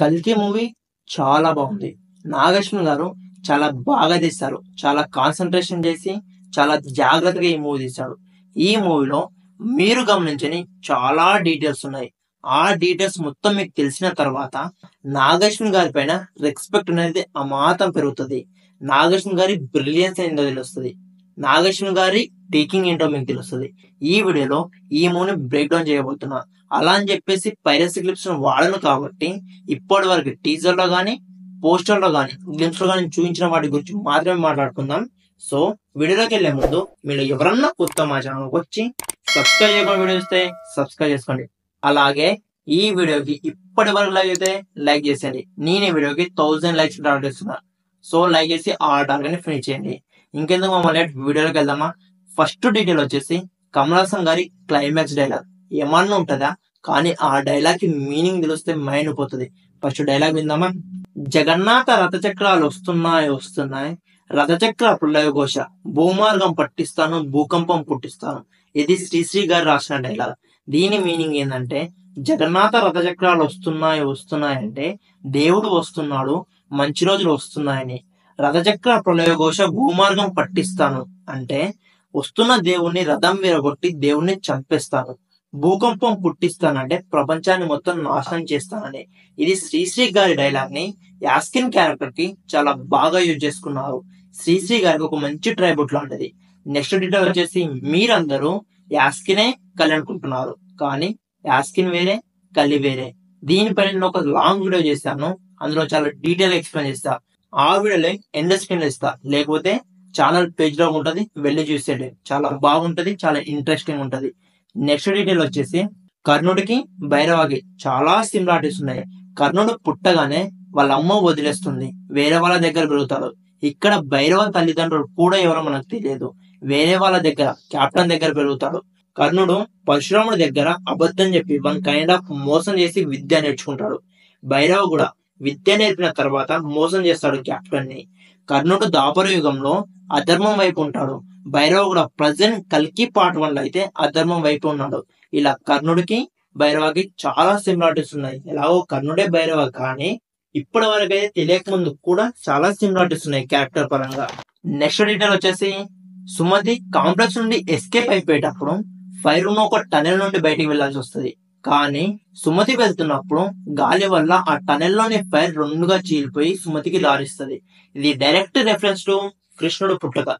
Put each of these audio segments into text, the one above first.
కల్కి మూవీ చాలా బాగుంది. నాగేశ్వర గారు చాలా బాగా తీశారు. చాలా కాన్సన్ట్రేషన్ చేసి చాలా జాగ్రత్తగా ఈ మూవీ తీశాడు. ఈ మూవీలో మీరు గమనించని చాలా డీటెయిల్స్ ఉన్నాయి. ఆ డీటెయిల్స్ మొత్తం మీకు తెలిసిన తర్వాత నాగేశ్వర గారి పైన రెస్పెక్ట్ అనేది అమాతం పెరుగుతుంది. నాగేశ్వర గారి బ్రిలియన్స్ ఏంటో తెలుస్తుంది. నాగేశ్వర గారి టేకింగ్ ఏంటో మీకు తెలుస్తుంది. ఈ వీడియోలో ఈ మూవీని బ్రేక్ డౌన్ చేయబోతున్నా. అలా అని చెప్పేసి పైరసీ క్లిప్స్ వాడను కాబట్టి ఇప్పటి వరకు టీజర్ లో గానీ పోస్టర్ లో గానీ గ్లిమ్స్ లో గానీ చూపించిన వాటి గురించి మాత్రమే మాట్లాడుకుందాం. సో వీడియోలోకి వెళ్లే ముందు మీరు ఎవరన్నా కొత్త మా ఛానల్ వచ్చి సబ్స్క్రైబ్ చేయకుండా వీడియో చూస్తే సబ్స్క్రైబ్ చేసుకోండి. అలాగే ఈ వీడియోకి ఇప్పటి వరకు లైక్ అయితే లైక్ చేసేయండి. నేను ఈ వీడియోకి 1000 లైక్స్ టార్గెట్ ఇస్తున్నా. సో లైక్ చేసి ఆ టార్గెట్ ని ఫినిష్ చేయండి. ఇంకెందుకు మమ్మల్ని వీడియోలోకి వెళ్దామా. ఫస్ట్ డీటెయిల్ వచ్చేసి కమల్ హాసన్ గారి క్లైమాక్స్ డైలాగ్ ఏమన్నా ఉంటుందా, కానీ ఆ డైలాగ్ కి మీనింగ్ తెలిస్తే మైండ్ పోతుంది. ఫస్ట్ డైలాగ్ విందామా. జగన్నాథ రథచక్రాలు వస్తున్నాయి, రథచక్ర ప్రళయ ఘోష, భూమార్గం పట్టిస్తాను, భూకంపం పుట్టిస్తాను. ఇది శ్రీశ్రీ గారు రాసిన డైలాగ్. దీని మీనింగ్ ఏంటంటే జగన్నాథ రథచక్రాలు వస్తున్నాయి అంటే దేవుడు వస్తున్నాడు, మంచి రోజులు వస్తున్నాయని. రథచక్ర ప్రళయ ఘోష, భూమార్గం పట్టిస్తాను అంటే వస్తున్న దేవుణ్ణి రథం విరగొట్టి దేవుణ్ణి చంపేస్తాను. భూకంపం పుట్టిస్తానంటే ప్రపంచాన్ని మొత్తం నాశనం చేస్తానని. ఇది శ్రీశ్రీ గారి డైలాగ్ ని యాస్కిన్ క్యారెక్టర్ కి చాలా బాగా యూజ్ చేసుకున్నారు. శ్రీశ్రీ గారికి ఒక మంచి ట్రైబ్యూట్ లాంటిది. నెక్స్ట్ డీటెయిల్ వచ్చేసి మీరందరూ యాస్కినే కలి అనుకుంటున్నారు, కానీ యాస్కిన్ వేరే, కలి వేరే. దీనిపైన నేను ఒక లాంగ్ వీడియో చేశాను. అందులో చాలా డీటెయిల్ ఎక్స్ప్లెయిన్ చేస్తా. ఆ వీడియోలో ఎండ్ స్క్రీన్ లో ఇస్తా, లేకపోతే ఛానల్ పేజ్ లో ఉంటది, వెళ్ళి చూసేయండి. చాలా బాగుంటది, చాలా ఇంట్రెస్టింగ్ ఉంటది. నెక్స్ట్ డీటెయిల్ వచ్చేసి కర్ణుడికి భైరవకి చాలా సిమిలారిటీస్ ఉన్నాయి. కర్ణుడు పుట్టగానే వాళ్ళ అమ్మ వదిలేస్తుంది, వేరే వాళ్ళ దగ్గర పెరుగుతాడు. ఇక్కడ భైరవ తల్లిదండ్రులు కూడా ఎవరో మనకు తెలియదు, వేరే వాళ్ళ దగ్గర కెప్టెన్ దగ్గర పెరుగుతాడు. కర్ణుడు పరశురాముడి దగ్గర అబద్ధం చెప్పి వన్ కైండ్ ఆఫ్ మోసం చేసి విద్య నేర్చుకుంటాడు. భైరవ కూడా విద్య నేర్పిన తర్వాత మోసం చేస్తాడు కెప్టెన్ ని. కర్ణుడు ద్వాపర యుగంలో అధర్మం వైపు ఉంటాడు. భైరవ కూడా ప్రజెంట్ కల్కి పార్ట్ 1 లో అయితే అధర్మం వైపు ఉన్నాడు. ఇలా కర్ణుడికి భైరవకి చాలా సిమిలారిటీస్ ఉన్నాయి. ఎలాగో కర్ణుడే భైరవ, కానీ ఇప్పటి వరకు అయితే తెలియక ముందు కూడా చాలా సిమిలారిటీస్ ఉన్నాయి క్యారెక్టర్ పరంగా. నెక్స్ట్ డీటెయిల్ వచ్చేసి సుమతి కాంప్లెక్స్ నుండి ఎస్కేప్ అయిపోయేటప్పుడు ఫైర్ ఉన్న ఒక టనెల్ నుండి బయటికి వెళ్లాల్సి వస్తుంది. కానీ సుమతి వెళ్తున్నప్పుడు గాలి వల్ల ఆ టనెల్ లోని ఫైర్ రెండుగా చీలిపోయి సుమతికి లారిస్తుంది. ఇది డైరెక్ట్ రెఫరెన్స్ టు కృష్ణుడు పుట్టక.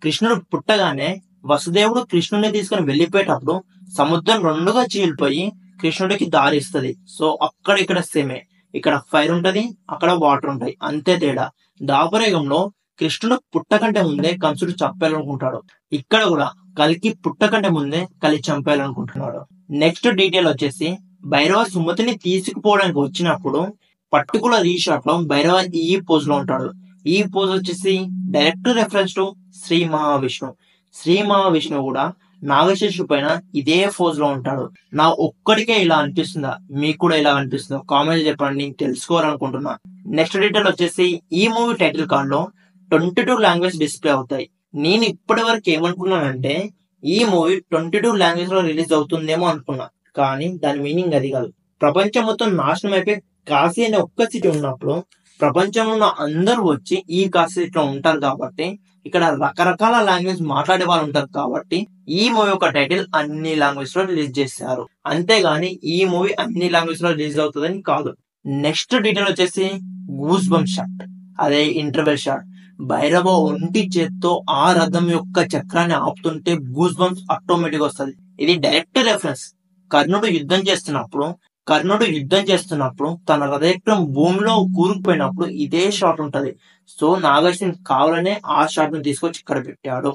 కృష్ణుడు పుట్టగానే వసుదేవుడు కృష్ణుడిని తీసుకుని వెళ్లిపోయేటప్పుడు సముద్రం రెండుగా చీలిపోయి కృష్ణుడికి దారి ఇస్తుంది. సో అక్కడ ఇక్కడ సేమే, ఇక్కడ ఫైర్ ఉంటది, అక్కడ వాటర్ ఉంటాయి, అంతే తేడా. ద్వాపరయుగంలో కృష్ణుడు పుట్టకంటే ముందే కంసుడు చంపాలనుకుంటాడు. ఇక్కడ కూడా కలికి పుట్టకంటే ముందే కలి చంపాలనుకుంటున్నాడు. నెక్స్ట్ డీటెయిల్ వచ్చేసి భైరవ సుమతిని తీసుకుపోవడానికి వచ్చినప్పుడు పర్టికులర్ ఈ షాట్ లో భైరవ ఈ పోజ్ లో ఉంటాడు. ఈ పోజ్ వచ్చేసి direct reference to Shri Mahavishnu. Shri Mahavishnu కూడా నాగశేషు పైన ఇదే పోజ్ లో ఉంటాడు. నా ఒక్కడికే ఇలా అనిపిస్తుందా, మీకు కూడా ఇలా అనిపిస్తుందా కామెంట్ చెప్పండి, నేను తెలుసుకోవాలనుకుంటున్నా. నెక్స్ట్ డీటెయిల్ వచ్చేసి ఈ మూవీ టైటిల్ కార్డ్ లో 22 లాంగ్వేజ్ డిస్ప్లే అవుతాయి. నేను ఇప్పటి వరకు ఏమనుకున్నానంటే ఈ మూవీ 22 లాంగ్వేజ్ లో రిలీజ్ అవుతుందేమో అనుకున్నా, కానీ దాని మీనింగ్ అది కాదు. ప్రపంచం మొత్తం నాశనం అయిపోయి కాశీ అనే ఒక్క సిటీ ఉన్నప్పుడు ప్రపంచంలో ఉన్న అందరూ వచ్చి ఈ కాశీ సిటీలో ఉంటారు కాబట్టి ఇక్కడ రకరకాల లాంగ్వేజ్ మాట్లాడే వాళ్ళు ఉంటారు కాబట్టి ఈ మూవీ ఒక టైటిల్ అన్ని లాంగ్వేజ్ లో రిలీజ్ చేశారు. అంతేగాని ఈ మూవీ అన్ని లాంగ్వేజ్ లో రిలీజ్ అవుతుందని కాదు. నెక్స్ట్ డీటెయిల్ వచ్చేసి గూస్ బంప్ షాట్, అదే ఇంటర్వెల్ షాట్. భైరవ ఒంటి చేత్తో ఆ రథం యొక్క చక్రాన్ని ఆపుతుంటే గూస్ బంప్స్ ఆటోమేటిక్ వస్తుంది. ఇది డైరెక్ట్ రెఫరెన్స్. కర్ణుడు యుద్ధం చేస్తున్నప్పుడు తన రథచక్రం భూమిలో కూరుకుపోయినప్పుడు ఇదే షాట్ ఉంటది. సో నాగార్జున కావాలనే ఆ షాట్ ను తీసుకొచ్చి ఇక్కడ పెట్టాడు.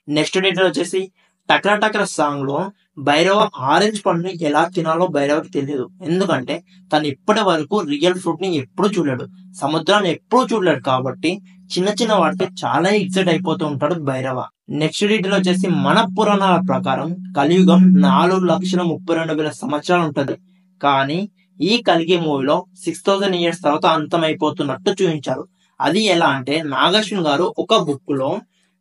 నెక్స్ట్ డీటెయిల్ వచ్చేసి టక్రా టక్రా సాంగ్ లో భైరవ ఆరెంజ్ పండుని ఎలా తినాలో భైరవకి తెలియదు. ఎందుకంటే తను ఇప్పటి వరకు రియల్ ఫ్రూట్ ని ఎప్పుడూ చూడలేడు, సముద్రాన్ని ఎప్పుడూ చూడలేడు. కాబట్టి చిన్న చిన్న వాటికి చాలా ఎక్సైట్ అయిపోతూ ఉంటాడు భైరవ. నెక్స్ట్ డీటెయిల్ వచ్చేసి మన పురాణాల ప్రకారం కలియుగం 4,32,000 సంవత్సరాలు ఉంటది. కానీ ఈ కలిగి మూవీలో 6000 ఇయర్స్ తర్వాత అంతమైపోతున్నట్టు చూపించారు. అది ఎలా అంటే నాగార్జున గారు ఒక బుక్ లో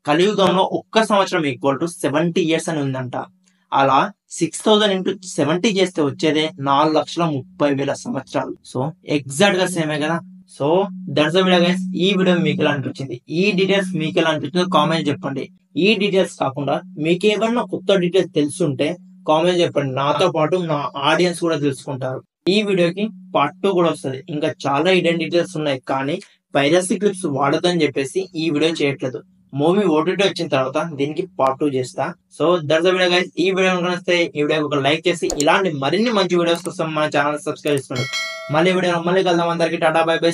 కలియుగంలో ఒక్క సంవత్సరం ఈక్వల్ టు 70 ఇయర్స్ అని ఉందంట. అలా 6000 ఇంటూ 70 చేస్తే వచ్చేదే 4,30,000 సంవత్సరాలు. సో ఎగ్జాక్ట్ గా సేమే కదా. So that's the video guys. ఈ వీడియో మీకు ఎలా అనిపించింది, ఈ డీటెయిల్స్ మీకు ఎలా అనిపించిందో కామెంట్ చెప్పండి. ఈ డీటెయిల్స్ కాకుండా మీకు ఏమన్నా కొత్త డీటెయిల్స్ తెలుసుంటే కామెంట్ చెప్పండి. నాతో పాటు నా ఆడియన్స్ కూడా తెలుసుకుంటారు. ఈ వీడియోకి పార్ట్ 2 కూడా వస్తుంది. ఇంకా చాలా హిడెన్ డీటెయిల్స్ ఉన్నాయి, కానీ పైరసీ క్లిప్స్ వాడదని చెప్పేసి ఈ వీడియో చేయట్లేదు. మూవీ ఓటీటీ వచ్చిన తర్వాత దీనికి పార్ట్ 2 చేస్తా. So that's the video guys. ఈ వీడియో కనిస్తే ఈ వీడియోకి ఒక లైక్ చేసి ఇలాంటి మరిన్ని మంచి వీడియోస్ కోసం మన ఛానల్ సబ్స్క్రైబ్ చేసుకోండి. మళ్ళీ వీడియో మళ్ళీ కలుద్దాం. అందరికీ టాటా బై బై.